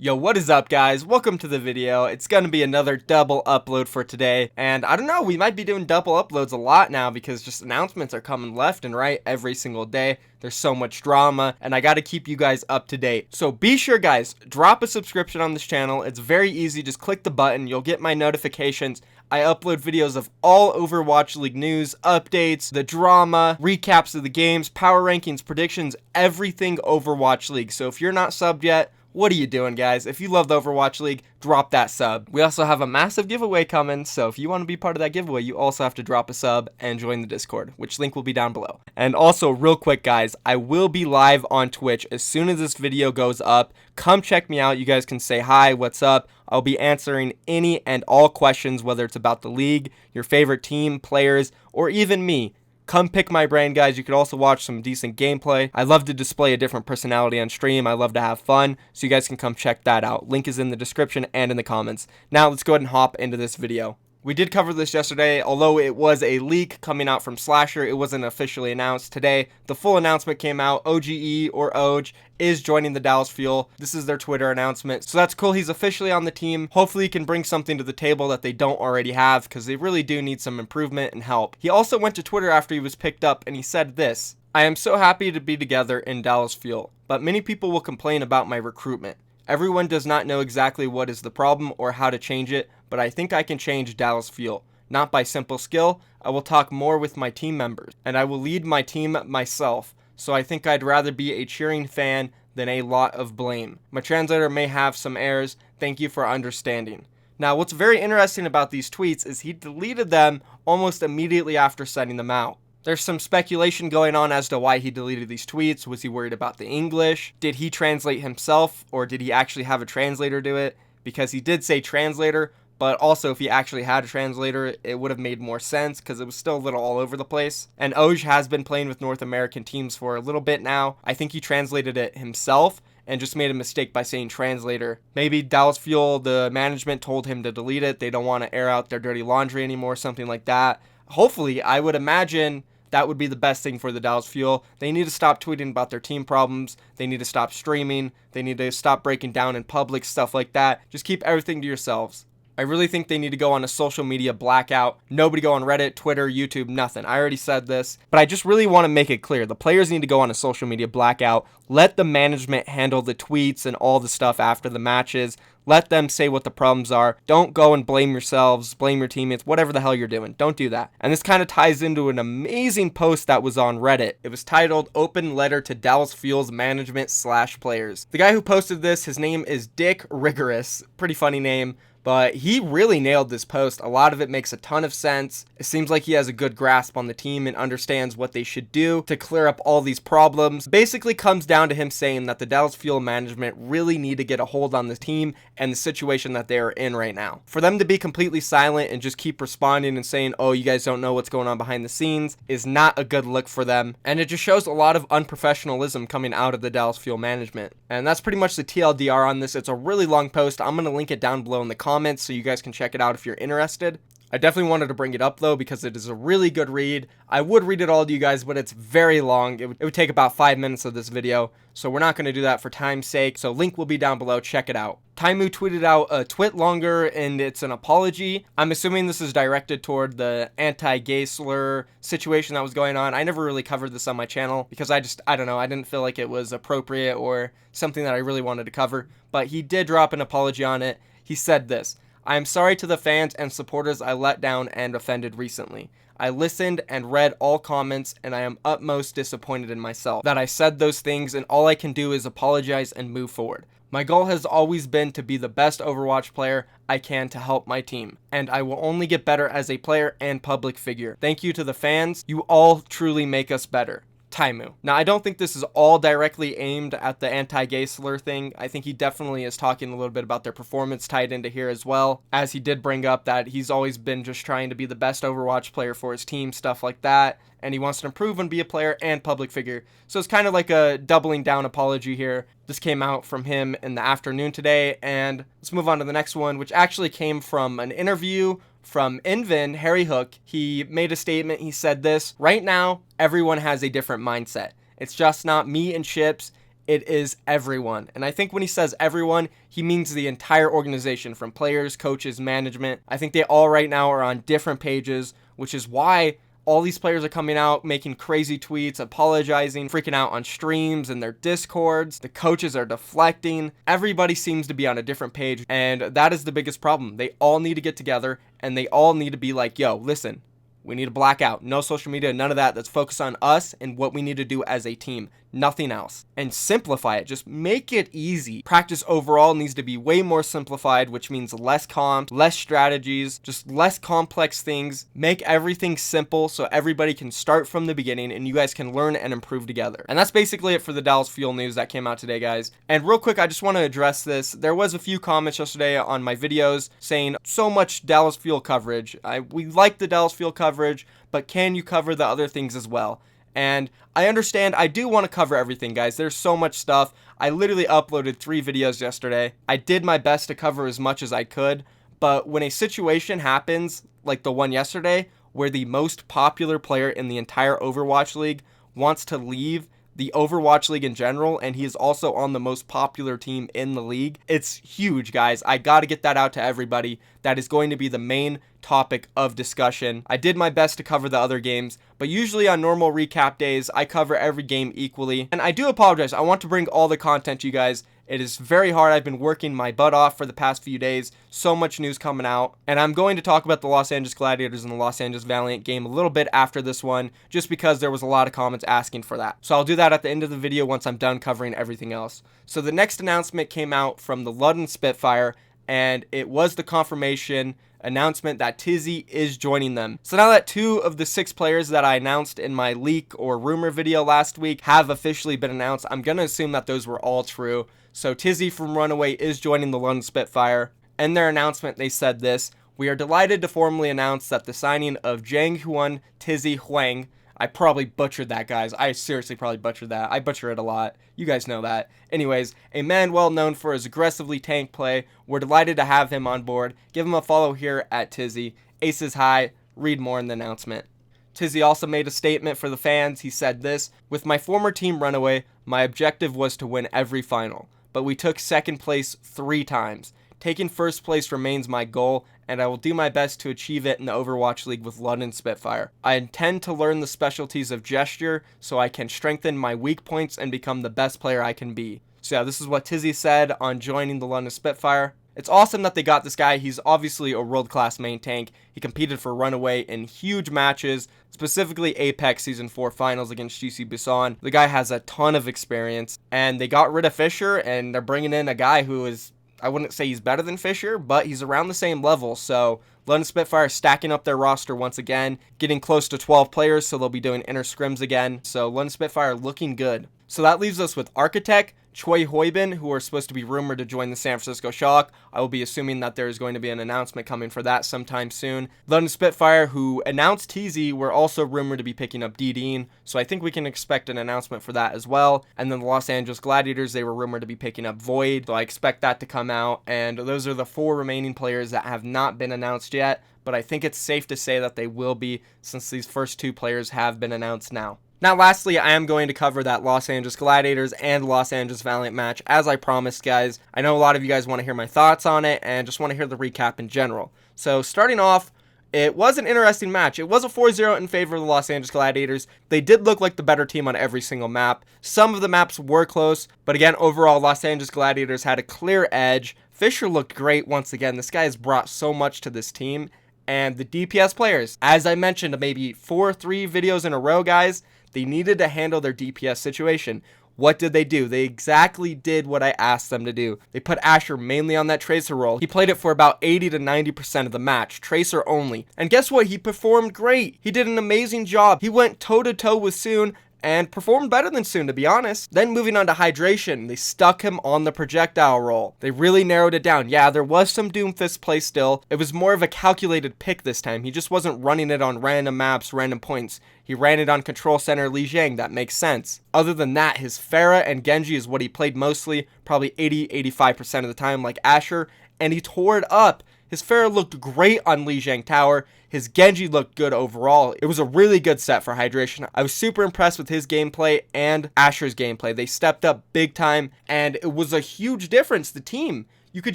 Yo, what is up, guys? Welcome to the video. It's gonna be another double upload for today, and I don't know, we might be doing double uploads a lot now because just announcements are coming left and right every single day. There's so much drama, and I gotta keep you guys up to date. So be sure, guys, drop a subscription on this channel. It's very easy. Just click the button. You'll get my notifications. I upload videos of all Overwatch League news, updates, the drama, recaps of the games, power rankings, predictions, everything Overwatch League. So if you're not subbed yet, what are you doing, guys? If you love the Overwatch League, drop that sub. We also have a massive giveaway coming, so if you want to be part of that giveaway, you also have to drop a sub and join the Discord, which link will be down below. And also, real quick, guys, I will be live on Twitch as soon as this video goes up. Come check me out. You guys can say hi, what's up? I'll be answering any and all questions, whether it's about the league, your favorite team, players, or even me. Come pick my brain, guys. You could also watch some decent gameplay. I love to display a different personality on stream. I love to have fun, so you guys can come check that out. Link is in the description and in the comments. Now let's go ahead and hop into this video. We did cover this yesterday, although it was a leak coming out from Slasher. It wasn't officially announced today. The full announcement came out. OGE or OG is joining the Dallas Fuel. This is their Twitter announcement. So that's cool. He's officially on the team. Hopefully he can bring something to the table that they don't already have, because they really do need some improvement and help. He also went to Twitter after he was picked up, and he said this: "I am so happy to be together in Dallas Fuel, but many people will complain about my recruitment. Everyone does not know exactly what is the problem or how to change it, but I think I can change Dallas Fuel. Not by simple skill. I will talk more with my team members, and I will lead my team myself. So I think I'd rather be a cheering fan than a lot of blame. My translator may have some errors. Thank you for understanding." Now, what's very interesting about these tweets is he deleted them almost immediately after sending them out. There's some speculation going on as to why he deleted these tweets. Was he worried about the English? Did he translate himself, or did he actually have a translator do it? Because he did say translator, but also if he actually had a translator, it would have made more sense because it was still a little all over the place. And OG has been playing with North American teams for a little bit now. I think he translated it himself and just made a mistake by saying translator. Maybe Dallas Fuel, the management told him to delete it. They don't want to air out their dirty laundry anymore, something like that. Hopefully, I would imagine that would be the best thing for the Dallas Fuel. They need to stop tweeting about their team problems. They need to stop streaming. They need to stop breaking down in public, stuff like that. Just keep everything to yourselves. I really think they need to go on a social media blackout. Nobody go on Reddit, Twitter, YouTube, nothing. I already said this, but I just really want to make it clear. The players need to go on a social media blackout. Let the management handle the tweets and all the stuff after the matches. Let them say what the problems are. Don't go and blame yourselves, blame your teammates, whatever the hell you're doing. Don't do that. And this kind of ties into an amazing post that was on Reddit. It was titled "Open Letter to Dallas Fuel's Management / Players." The guy who posted this, his name is Dick Rigorous. Pretty funny name. But he really nailed this post. A lot of it makes a ton of sense. It seems like he has a good grasp on the team and understands what they should do to clear up all these problems. Basically comes down to him saying that the Dallas Fuel management really need to get a hold on the team and the situation that they are in right now. For them to be completely silent and just keep responding and saying, "Oh, you guys don't know what's going on behind the scenes," is not a good look for them. And it just shows a lot of unprofessionalism coming out of the Dallas Fuel management. And that's pretty much the TLDR on this. It's a really long post. I'm going to link it down below in the comments so you guys can check it out if you're interested. I definitely wanted to bring it up though because it is a really good read. I would read it all to you guys, but it's very long. It would take about 5 minutes of this video, so we're not going to do that for time's sake. So link will be down below. Check it out. Taimu tweeted out a twit longer, and it's an apology. I'm assuming this is directed toward the anti-gay slur situation that was going on. I never really covered this on my channel because I don't know, I didn't feel like it was appropriate or something that I really wanted to cover. But he did drop an apology on it. He said this: "I am sorry to the fans and supporters I let down and offended recently. I listened and read all comments, and I am utmost disappointed in myself that I said those things, and all I can do is apologize and move forward. My goal has always been to be the best Overwatch player I can to help my team, and I will only get better as a player and public figure. Thank you to the fans. You all truly make us better. Taimu." Now, I don't think this is all directly aimed at the anti-gay slur thing. I think he definitely is talking a little bit about their performance tied into here as well, as he did bring up that he's always been just trying to be the best Overwatch player for his team, stuff like that, and he wants to improve and be a player and public figure. So it's kind of like a doubling down apology here. This came out from him in the afternoon today, and let's move on to the next one, which actually came from an interview from Invin, Harry Hook. He made a statement. He said this: "Right now, everyone has a different mindset. It's just not me and Chips. It is everyone. And I think when he says everyone, he means the entire organization, from players, coaches, management. I think they all right now are on different pages, which is why all these players are coming out, making crazy tweets, apologizing, freaking out on streams and their discords. The coaches are deflecting. Everybody seems to be on a different page, and that is the biggest problem. They all need to get together, and they all need to be like, yo, listen, we need to black out. No social media, none of that. Let's focus on us and what we need to do as a team. Nothing else. And simplify it. Just make it easy. Practice overall needs to be way more simplified, which means less comps, less strategies, just less complex things. Make everything simple so everybody can start from the beginning and you guys can learn and improve together. And that's basically it for the Dallas Fuel news that came out today, guys. And real quick, I just want to address this. There was a few comments yesterday on my videos saying so much Dallas Fuel coverage. We like the Dallas Fuel coverage, but can you cover the other things as well? And I understand, I do want to cover everything, guys. There's so much stuff. I literally uploaded 3 videos yesterday. I did my best to cover as much as I could, but when a situation happens like the one yesterday where the most popular player in the entire Overwatch League wants to leave the Overwatch League in general, and he is also on the most popular team in the league, it's huge, guys. I gotta get that out to everybody. That is going to be the main topic of discussion. I did my best to cover the other games, but usually on normal recap days, I cover every game equally. And I do apologize. I want to bring all the content to you guys. It is very hard. I've been working my butt off for the past few days. So much news coming out. And I'm going to talk about the Los Angeles Gladiators and the Los Angeles Valiant game a little bit after this one, just because there was a lot of comments asking for that. So I'll do that at the end of the video once I'm done covering everything else. So the next announcement came out from the London Spitfire, and it was the confirmation announcement that Tizzy is joining them. So now that 2 of the 6 players that I announced in my leak or rumor video last week have officially been announced, I'm going to assume that those were all true. So Tizzy from Runaway is joining the London Spitfire. In their announcement, they said this: "We are delighted to formally announce that the signing of Jang Huan Tizzy Huang," I probably butchered that, guys. I seriously probably butchered that. I butcher it a lot. You guys know that. Anyways, a man well known for his aggressively tank play. We're delighted to have him on board. Give him a follow here at Tizzy. Aces high. Read more in the announcement. Tizzy also made a statement for the fans. He said this: "With my former team Runaway, my objective was to win every final, but we took second place 3 times. Taking first place remains my goal, and I will do my best to achieve it in the Overwatch League with London Spitfire. I intend to learn the specialties of gesture so I can strengthen my weak points and become the best player I can be." So yeah, this is what Tizzy said on joining the London Spitfire. It's awesome that they got this guy. He's obviously a world-class main tank. He competed for Runaway in huge matches, specifically Apex Season 4 Finals against GC Busan. The guy has a ton of experience, and they got rid of Fisher, and they're bringing in a guy who is, I wouldn't say he's better than Fisher, but he's around the same level. So London Spitfire stacking up their roster once again, getting close to 12 players, so they'll be doing inner scrims again. So London Spitfire looking good. So that leaves us with Architect, Choi Hoibin, who are supposed to be rumored to join the San Francisco Shock. I will be assuming that there is going to be an announcement coming for that sometime soon. London Spitfire, who announced TZ, were also rumored to be picking up DDing, so I think we can expect an announcement for that as well. And then the Los Angeles Gladiators, they were rumored to be picking up Void, so I expect that to come out. And those are the 4 remaining players that have not been announced yet, but I think it's safe to say that they will be, since these first 2 players have been announced now. Now, lastly, I am going to cover that Los Angeles Gladiators and Los Angeles Valiant match, as I promised, guys. I know a lot of you guys want to hear my thoughts on it, and just want to hear the recap in general. So, starting off, it was an interesting match. It was a 4-0 in favor of the Los Angeles Gladiators. They did look like the better team on every single map. Some of the maps were close, but again, overall, Los Angeles Gladiators had a clear edge. Fisher looked great once again. This guy has brought so much to this team. And the DPS players, as I mentioned maybe 3 videos in a row, guys, they needed to handle their DPS situation. What did they do? They exactly did what I asked them to do. They put Asher mainly on that Tracer role. He played it for about 80 to 90% of the match, Tracer only. And guess what? He performed great. He did an amazing job. He went toe-to-toe with Soon and performed better than Soon, to be honest. Then moving on to Hydration, they stuck him on the projectile role. They really narrowed it down. Yeah, there was some Doomfist play still. It was more of a calculated pick this time. He just wasn't running it on random maps, random points. He ran it on Control Center Li Jiang. That makes sense. Other than that, his Pharah and Genji is what he played mostly, probably 80-85% of the time, like Asher, and he tore it up. His Pharah looked great on Lijiang Tower. His Genji looked good overall. It was a really good set for Hydration. I was super impressed with his gameplay and Asher's gameplay. They stepped up big time, and it was a huge difference. The team, you could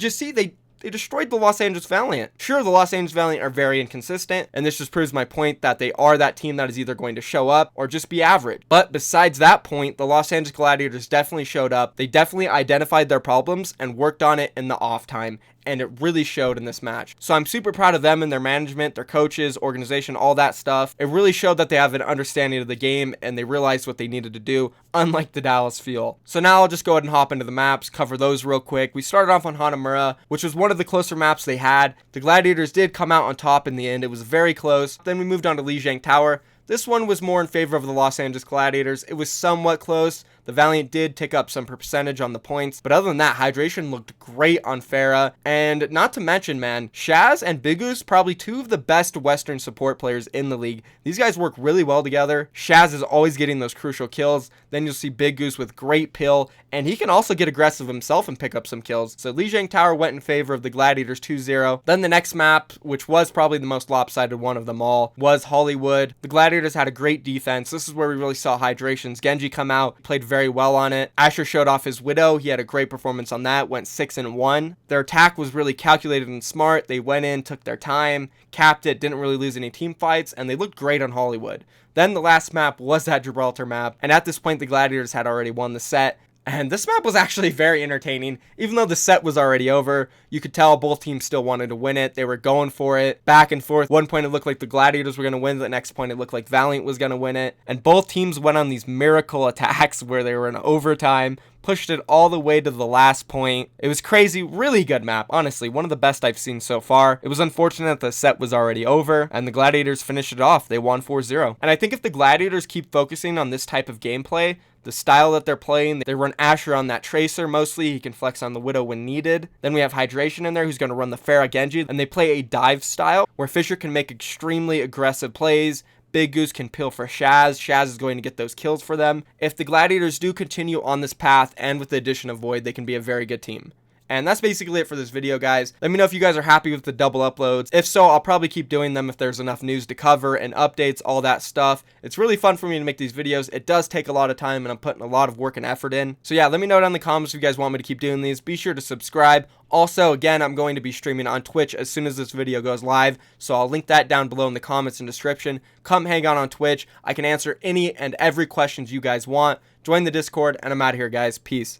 just see they destroyed the Los Angeles Valiant. Sure, the Los Angeles Valiant are very inconsistent, and this just proves my point that they are that team that is either going to show up or just be average. But besides that point, the Los Angeles Gladiators definitely showed up. They definitely identified their problems and worked on it in the off time, and it really showed in this match. So I'm super proud of them and their management, their coaches, organization, all that stuff. It really showed that they have an understanding of the game and they realized what they needed to do, unlike the Dallas Fuel. So now I'll just go ahead and hop into the maps, cover those real quick. We started off on Hanamura, which was one of the closer maps they had. The Gladiators did come out on top in the end. It was very close. Then we moved on to Lijiang Tower. This one was more in favor of the Los Angeles Gladiators. It was somewhat close. The Valiant did tick up some percentage on the points, but other than that, Hydration looked great on Pharah. And not to mention, man, Shaz and Big Goose, probably two of the best Western support players in the league. These guys work really well together. Shaz is always getting those crucial kills. Then you'll see Big Goose with great pill, and he can also get aggressive himself and pick up some kills. So Lijiang Tower went in favor of the Gladiators 2-0. Then the next map, which was probably the most lopsided one of them all, was Hollywood. The Gladiators had a great defense. This is where we really saw Hydration's Genji come out, played very well on it. Asher showed off his Widow. He had a great performance on that, went 6-1. Their attack was really calculated and smart. They went in, took their time, capped it, didn't really lose any team fights, and they looked great on Hollywood. Then the last map was that Gibraltar map, and at this point the Gladiators had already won the set. And this map was actually very entertaining. Even though the set was already over, you could tell both teams still wanted to win it. They were going for it, back and forth. One point it looked like the Gladiators were going to win. The next point it looked like Valiant was going to win it. And both teams went on these miracle attacks where they were in overtime, pushed it all the way to the last point. It was crazy. Really good map. Honestly, one of the best I've seen so far. It was unfortunate that the set was already over, and the Gladiators finished it off. They won 4-0. And I think if the Gladiators keep focusing on this type of gameplay, the style that they're playing, they run Asher on that Tracer mostly. He can flex on the Widow when needed. Then we have Hydration in there who's going to run the Pharah Genji, and they play a dive style where Fisher can make extremely aggressive plays. Big Goose can peel for Shaz. Shaz is going to get those kills for them. If the Gladiators do continue on this path, and with the addition of Void, they can be a very good team. And that's basically it for this video, guys. Let me know if you guys are happy with the double uploads. If so, I'll probably keep doing them if there's enough news to cover and updates, all that stuff. It's really fun for me to make these videos. It does take a lot of time, and I'm putting a lot of work and effort in. So yeah, let me know down in the comments if you guys want me to keep doing these. Be sure to subscribe. Also, again, I'm going to be streaming on Twitch as soon as this video goes live, so I'll link that down below in the comments and description. Come hang out on Twitch. I can answer any and every questions you guys want. Join the Discord, and I'm out of here, guys. Peace.